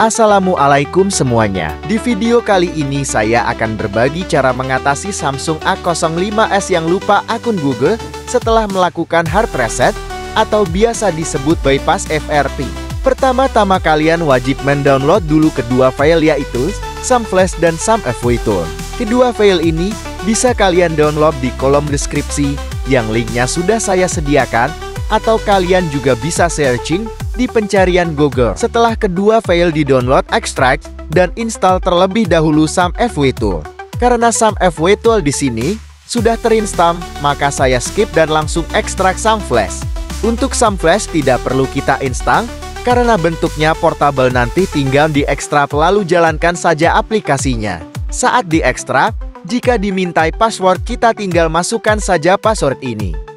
Assalamualaikum semuanya. Di video kali ini saya akan berbagi cara mengatasi Samsung A05s yang lupa akun Google setelah melakukan hard reset atau biasa disebut bypass FRP. Pertama-tama kalian wajib mendownload dulu kedua file, yaitu SumFlash dan SumFWTool. Kedua file ini bisa kalian download di kolom deskripsi yang linknya sudah saya sediakan, atau kalian juga bisa searching di pencarian Google. Setelah kedua file di-download, ekstrak dan install terlebih dahulu SumFWTool. Karena SumFWTool di sini sudah terinstall, maka saya skip dan langsung ekstrak SumFlash. Untuk SumFlash tidak perlu kita install karena bentuknya portable, nanti tinggal diekstrak lalu jalankan saja aplikasinya. Saat diekstrak, jika dimintai password, kita tinggal masukkan saja password ini.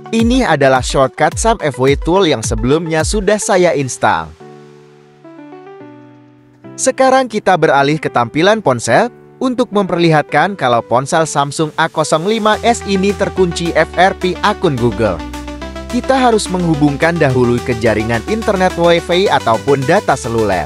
Ini adalah shortcut SumFWTool yang sebelumnya sudah saya install. Sekarang kita beralih ke tampilan ponsel untuk memperlihatkan kalau ponsel Samsung A05s ini terkunci FRP akun Google. Kita harus menghubungkan dahulu ke jaringan internet WiFi ataupun data seluler.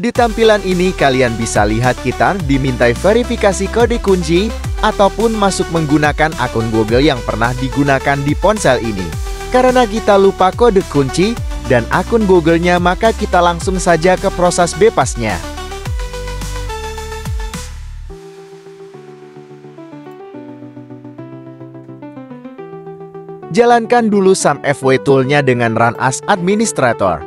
Di tampilan ini kalian bisa lihat kita dimintai verifikasi kode kunci ataupun masuk menggunakan akun Google yang pernah digunakan di ponsel ini. Karena kita lupa kode kunci dan akun Google-nya, maka kita langsung saja ke proses bebasnya. Jalankan dulu SumFWTool-nya dengan run as administrator.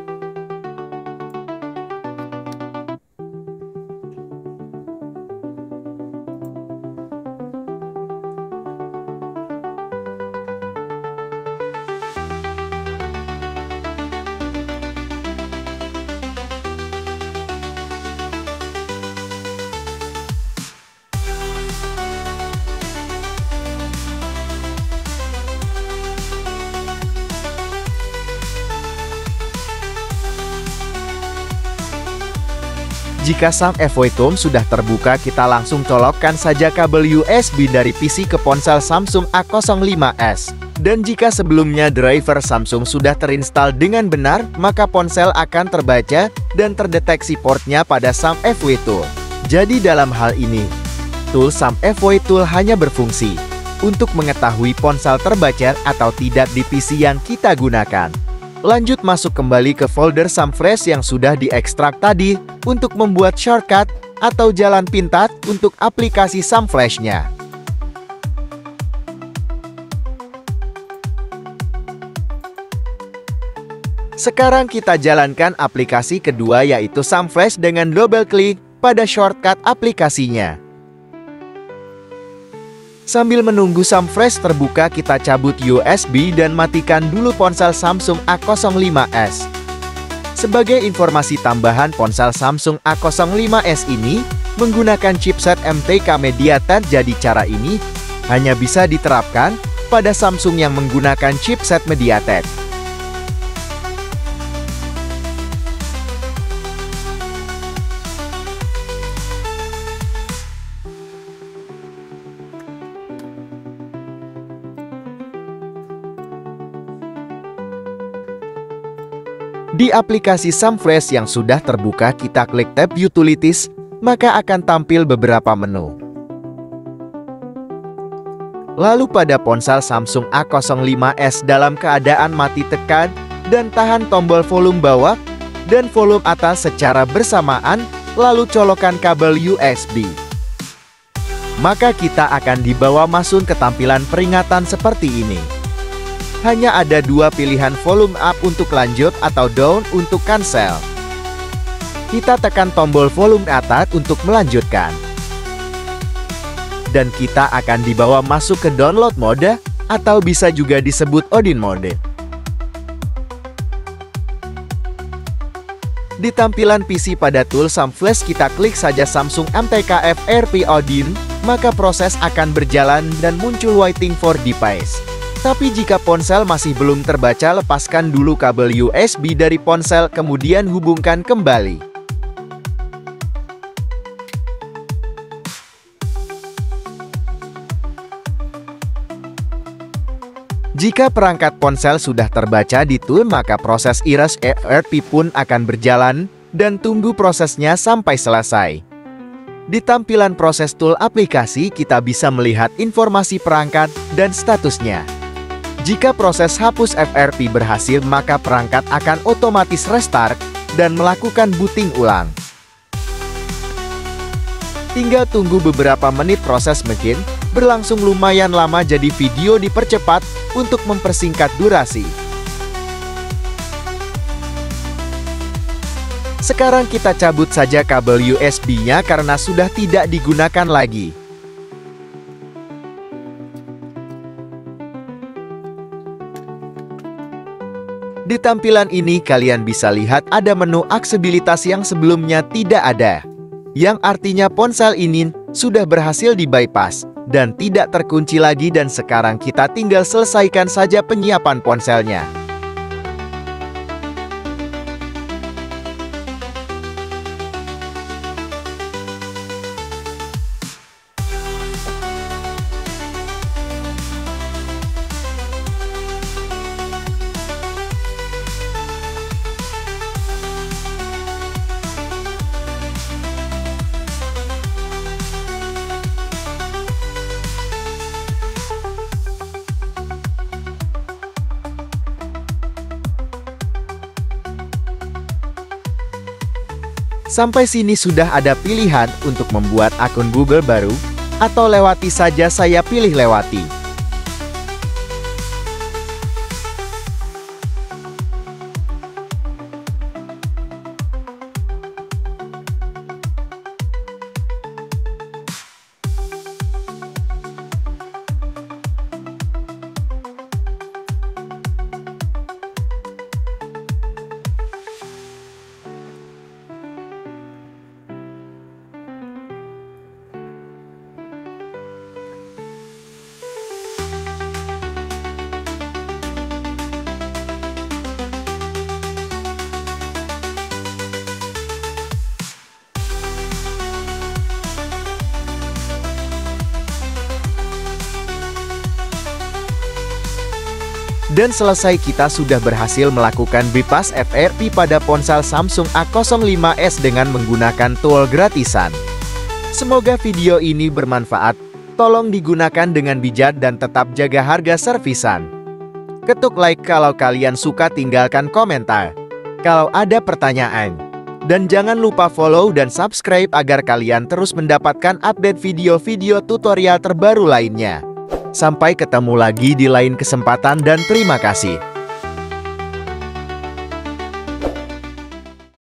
Jika SumFWTool sudah terbuka, kita langsung colokkan saja kabel USB dari PC ke ponsel Samsung A05s. Dan jika sebelumnya driver Samsung sudah terinstall dengan benar, maka ponsel akan terbaca dan terdeteksi portnya pada SumFWTool. Jadi dalam hal ini, tool SumFWTool hanya berfungsi untuk mengetahui ponsel terbaca atau tidak di PC yang kita gunakan. Lanjut masuk kembali ke folder SumFlash yang sudah diekstrak tadi untuk membuat shortcut atau jalan pintas untuk aplikasi SumFlash-nya. Sekarang kita jalankan aplikasi kedua, yaitu SumFlash, dengan double klik pada shortcut aplikasinya. Sambil menunggu SumFlash terbuka, kita cabut USB dan matikan dulu ponsel Samsung A05s. Sebagai informasi tambahan, ponsel Samsung A05s ini menggunakan chipset MTK MediaTek, jadi cara ini hanya bisa diterapkan pada Samsung yang menggunakan chipset MediaTek. Di aplikasi SumFlash yang sudah terbuka, kita klik tab Utilities, maka akan tampil beberapa menu. Lalu pada ponsel Samsung A05s dalam keadaan mati, tekan dan tahan tombol volume bawah dan volume atas secara bersamaan, lalu colokkan kabel USB. Maka kita akan dibawa masuk ke tampilan peringatan seperti ini. Hanya ada dua pilihan, volume up untuk lanjut atau down untuk cancel. Kita tekan tombol volume atas untuk melanjutkan. Dan kita akan dibawa masuk ke download mode atau bisa juga disebut Odin mode. Di tampilan PC pada tool SumFlash, kita klik saja Samsung MTK FRP Odin, maka proses akan berjalan dan muncul waiting for device. Tapi jika ponsel masih belum terbaca, lepaskan dulu kabel USB dari ponsel, kemudian hubungkan kembali. Jika perangkat ponsel sudah terbaca di tool, maka proses Erase FRP pun akan berjalan, dan tunggu prosesnya sampai selesai. Di tampilan proses tool aplikasi, kita bisa melihat informasi perangkat dan statusnya. Jika proses hapus FRP berhasil, maka perangkat akan otomatis restart dan melakukan booting ulang. Tinggal tunggu beberapa menit, proses mungkin berlangsung lumayan lama, jadi video dipercepat untuk mempersingkat durasi. Sekarang kita cabut saja kabel USB-nya karena sudah tidak digunakan lagi. Di tampilan ini kalian bisa lihat ada menu aksesibilitas yang sebelumnya tidak ada, yang artinya ponsel ini sudah berhasil di-bypass dan tidak terkunci lagi, dan sekarang kita tinggal selesaikan saja penyiapan ponselnya. Sampai sini sudah ada pilihan untuk membuat akun Google baru, atau lewati saja, saya pilih lewati. Dan selesai, kita sudah berhasil melakukan bypass FRP pada ponsel Samsung A05s dengan menggunakan tool gratisan. Semoga video ini bermanfaat. Tolong digunakan dengan bijak dan tetap jaga harga servisan. Ketuk like kalau kalian suka, tinggalkan komentar kalau ada pertanyaan. Dan jangan lupa follow dan subscribe agar kalian terus mendapatkan update video-video tutorial terbaru lainnya. Sampai ketemu lagi di lain kesempatan dan terima kasih.